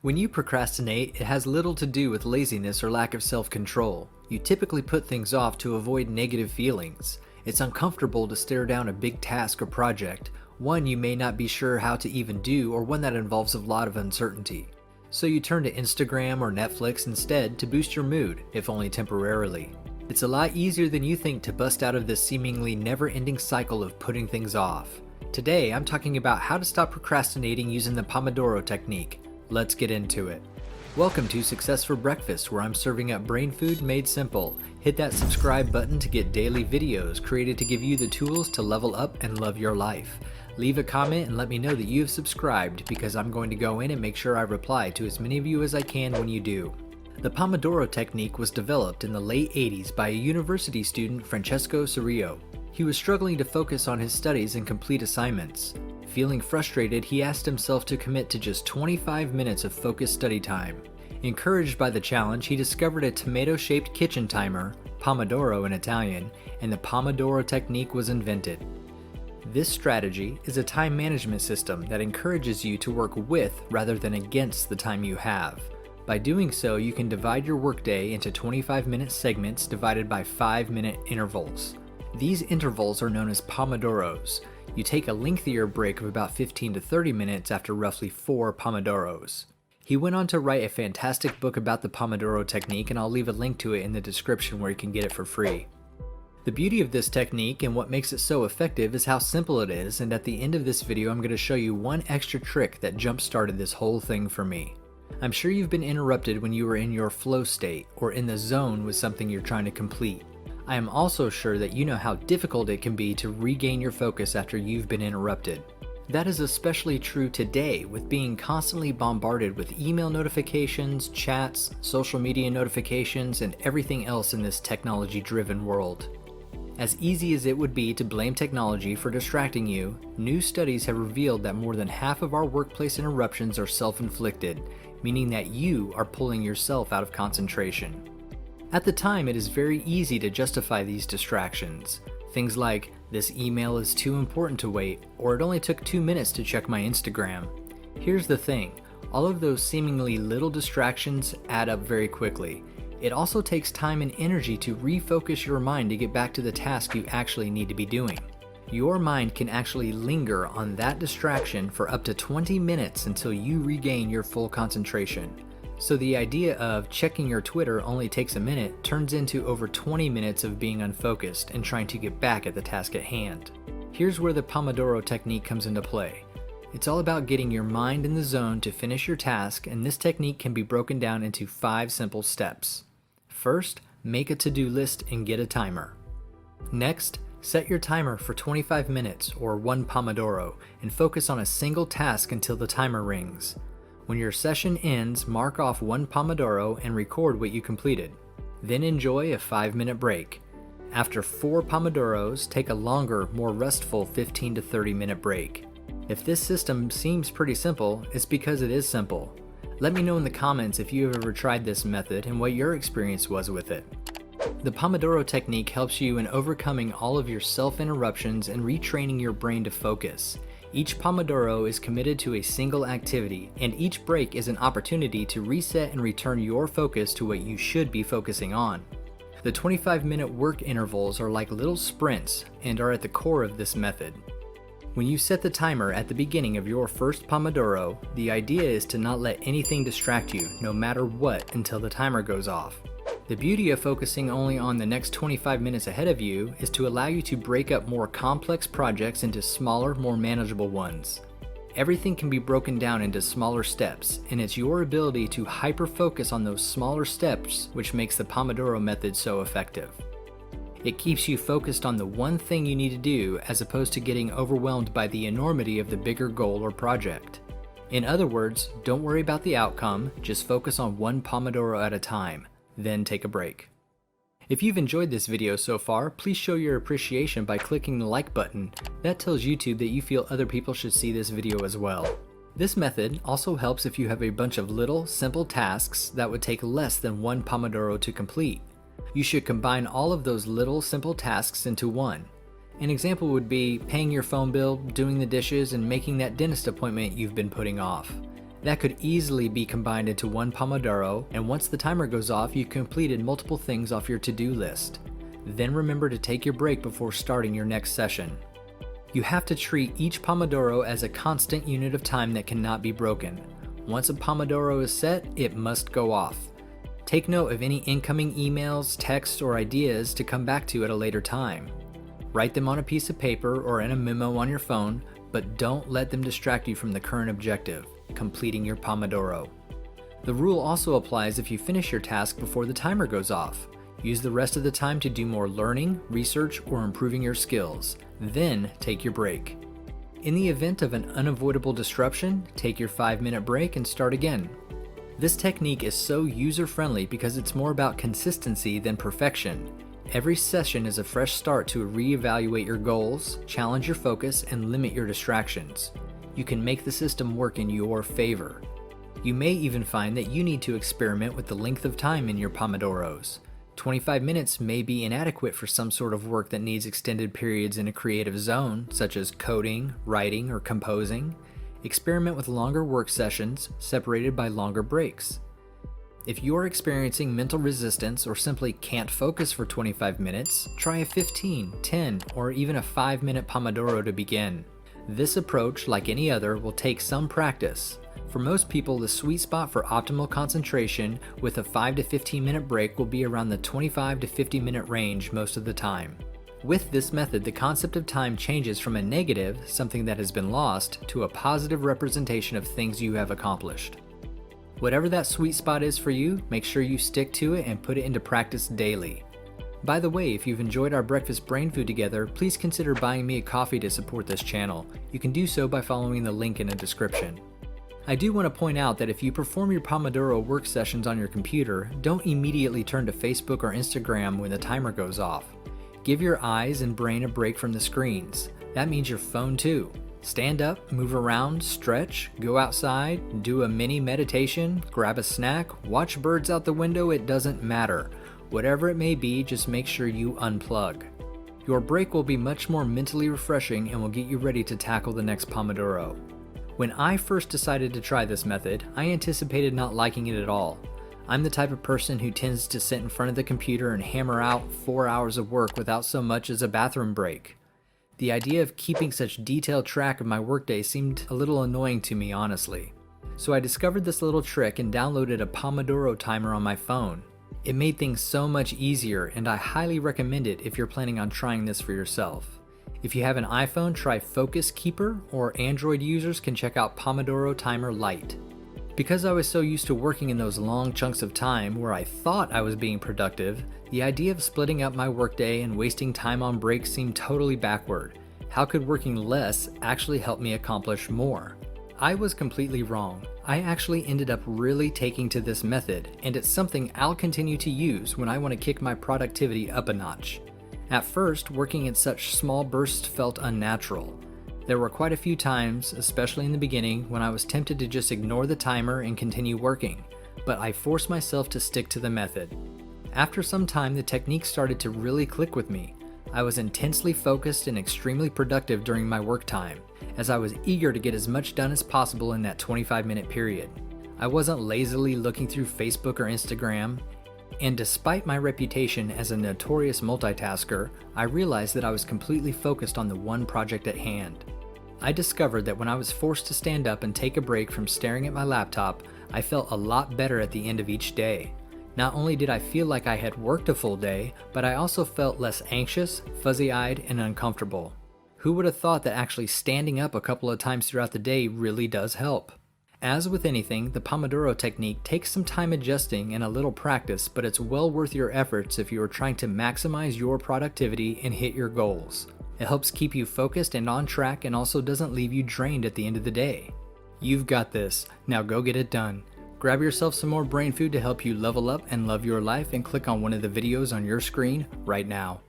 When you procrastinate, it has little to do with laziness or lack of self-control. You typically put things off to avoid negative feelings. It's uncomfortable to stare down a big task or project, one you may not be sure how to even do or one that involves a lot of uncertainty. So you turn to Instagram or Netflix instead to boost your mood, if only temporarily. It's a lot easier than you think to bust out of this seemingly never-ending cycle of putting things off. Today, I'm talking about how to stop procrastinating using the Pomodoro technique. Let's get into it. Welcome to Success for Breakfast, where I'm serving up brain food made simple. Hit that subscribe button to get daily videos created to give you the tools to level up and love your life. Leave a comment and let me know that you have subscribed, because I'm going to go in and make sure I reply to as many of you as I can when you do. The Pomodoro technique was developed in the late 80s by a university student, Francesco Cirillo. He was struggling to focus on his studies and complete assignments. Feeling frustrated, he asked himself to commit to just 25 minutes of focused study time. Encouraged by the challenge, he discovered a tomato-shaped kitchen timer, Pomodoro in Italian, and the Pomodoro technique was invented. This strategy is a time management system that encourages you to work with rather than against the time you have. By doing so, you can divide your workday into 25-minute segments divided by 5-minute intervals. These intervals are known as Pomodoros. You take a lengthier break of about 15 to 30 minutes after roughly 4 Pomodoros. He went on to write a fantastic book about the Pomodoro technique, and I'll leave a link to it in the description where you can get it for free. The beauty of this technique and what makes it so effective is how simple it is, and at the end of this video I'm going to show you one extra trick that jump-started this whole thing for me. I'm sure you've been interrupted when you were in your flow state or in the zone with something you're trying to complete. I am also sure that you know how difficult it can be to regain your focus after you've been interrupted. That is especially true today, with being constantly bombarded with email notifications, chats, social media notifications, and everything else in this technology-driven world. As easy as it would be to blame technology for distracting you, new studies have revealed that more than half of our workplace interruptions are self-inflicted, meaning that you are pulling yourself out of concentration. At the time, it is very easy to justify these distractions. Things like, this email is too important to wait, or it only took 2 minutes to check my Instagram. Here's the thing, all of those seemingly little distractions add up very quickly. It also takes time and energy to refocus your mind to get back to the task you actually need to be doing. Your mind can actually linger on that distraction for up to 20 minutes until you regain your full concentration. So the idea of checking your Twitter only takes a minute turns into over 20 minutes of being unfocused and trying to get back at the task at hand. Here's where the Pomodoro technique comes into play. It's all about getting your mind in the zone to finish your task, and this technique can be broken down into 5 simple steps. First, make a to-do list and get a timer. Next, set your timer for 25 minutes or 1 Pomodoro and focus on a single task until the timer rings. When your session ends, mark off 1 Pomodoro and record what you completed. Then enjoy a 5-minute break. After 4 Pomodoros, take a longer, more restful 15 to 30-minute break. If this system seems pretty simple, it's because it is simple. Let me know in the comments if you have ever tried this method and what your experience was with it. The Pomodoro technique helps you in overcoming all of your self-interruptions and retraining your brain to focus. Each Pomodoro is committed to a single activity, and each break is an opportunity to reset and return your focus to what you should be focusing on. The 25-minute work intervals are like little sprints and are at the core of this method. When you set the timer at the beginning of your first Pomodoro, the idea is to not let anything distract you, no matter what, until the timer goes off. The beauty of focusing only on the next 25 minutes ahead of you is to allow you to break up more complex projects into smaller, more manageable ones. Everything can be broken down into smaller steps, and it's your ability to hyper-focus on those smaller steps which makes the Pomodoro method so effective. It keeps you focused on the one thing you need to do as opposed to getting overwhelmed by the enormity of the bigger goal or project. In other words, don't worry about the outcome, just focus on 1 Pomodoro at a time. Then take a break. If you've enjoyed this video so far, please show your appreciation by clicking the like button. That tells YouTube that you feel other people should see this video as well. This method also helps if you have a bunch of little, simple tasks that would take less than 1 Pomodoro to complete. You should combine all of those little, simple tasks into one. An example would be paying your phone bill, doing the dishes, and making that dentist appointment you've been putting off. That could easily be combined into one Pomodoro, and once the timer goes off, you've completed multiple things off your to-do list. Then remember to take your break before starting your next session. You have to treat each Pomodoro as a constant unit of time that cannot be broken. Once a Pomodoro is set, it must go off. Take note of any incoming emails, texts, or ideas to come back to at a later time. Write them on a piece of paper or in a memo on your phone, but don't let them distract you from the current objective, completing your Pomodoro. The rule also applies if you finish your task before the timer goes off. Use the rest of the time to do more learning, research, or improving your skills. Then take your break. In the event of an unavoidable disruption, take your 5-minute break and start again. This technique is so user-friendly because it's more about consistency than perfection. Every session is a fresh start to reevaluate your goals, challenge your focus, and limit your distractions. You can make the system work in your favor. You may even find that you need to experiment with the length of time in your Pomodoros. 25 minutes may be inadequate for some sort of work that needs extended periods in a creative zone, such as coding, writing, or composing. Experiment with longer work sessions, separated by longer breaks. If you're experiencing mental resistance or simply can't focus for 25 minutes, try a 15, 10, or even a 5-minute Pomodoro to begin. This approach, like any other, will take some practice. For most people, the sweet spot for optimal concentration with a 5 to 15 minute break will be around the 25 to 50 minute range most of the time. With this method, the concept of time changes from a negative, something that has been lost, to a positive representation of things you have accomplished. Whatever that sweet spot is for you, make sure you stick to it and put it into practice daily. By the way, if you've enjoyed our breakfast brain food together, please consider buying me a coffee to support this channel. You can do so by following the link in the description. I do want to point out that if you perform your Pomodoro work sessions on your computer, don't immediately turn to Facebook or Instagram when the timer goes off. Give your eyes and brain a break from the screens. That means your phone too. Stand up, move around, stretch, go outside, do a mini meditation, grab a snack, watch birds out the window, it doesn't matter. Whatever it may be, just make sure you unplug. Your break will be much more mentally refreshing and will get you ready to tackle the next Pomodoro. When I first decided to try this method, I anticipated not liking it at all. I'm the type of person who tends to sit in front of the computer and hammer out 4 hours of work without so much as a bathroom break. The idea of keeping such detailed track of my workday seemed a little annoying to me, honestly. So I discovered this little trick and downloaded a Pomodoro timer on my phone. It made things so much easier, and I highly recommend it if you're planning on trying this for yourself. If you have an iPhone, try Focus Keeper, or Android users can check out Pomodoro Timer Lite. Because I was so used to working in those long chunks of time where I thought I was being productive, the idea of splitting up my workday and wasting time on breaks seemed totally backward. How could working less actually help me accomplish more? I was completely wrong. I actually ended up really taking to this method, and it's something I'll continue to use when I want to kick my productivity up a notch. At first, working in such small bursts felt unnatural. There were quite a few times, especially in the beginning, when I was tempted to just ignore the timer and continue working, but I forced myself to stick to the method. After some time, the technique started to really click with me. I was intensely focused and extremely productive during my work time, as I was eager to get as much done as possible in that 25-minute period. I wasn't lazily looking through Facebook or Instagram, and despite my reputation as a notorious multitasker, I realized that I was completely focused on the one project at hand. I discovered that when I was forced to stand up and take a break from staring at my laptop, I felt a lot better at the end of each day. Not only did I feel like I had worked a full day, but I also felt less anxious, fuzzy-eyed, and uncomfortable. Who would have thought that actually standing up a couple of times throughout the day really does help? As with anything, the Pomodoro technique takes some time adjusting and a little practice, but it's well worth your efforts if you are trying to maximize your productivity and hit your goals. It helps keep you focused and on track, and also doesn't leave you drained at the end of the day. You've got this. Now go get it done. Grab yourself some more brain food to help you level up and love your life, and click on one of the videos on your screen right now.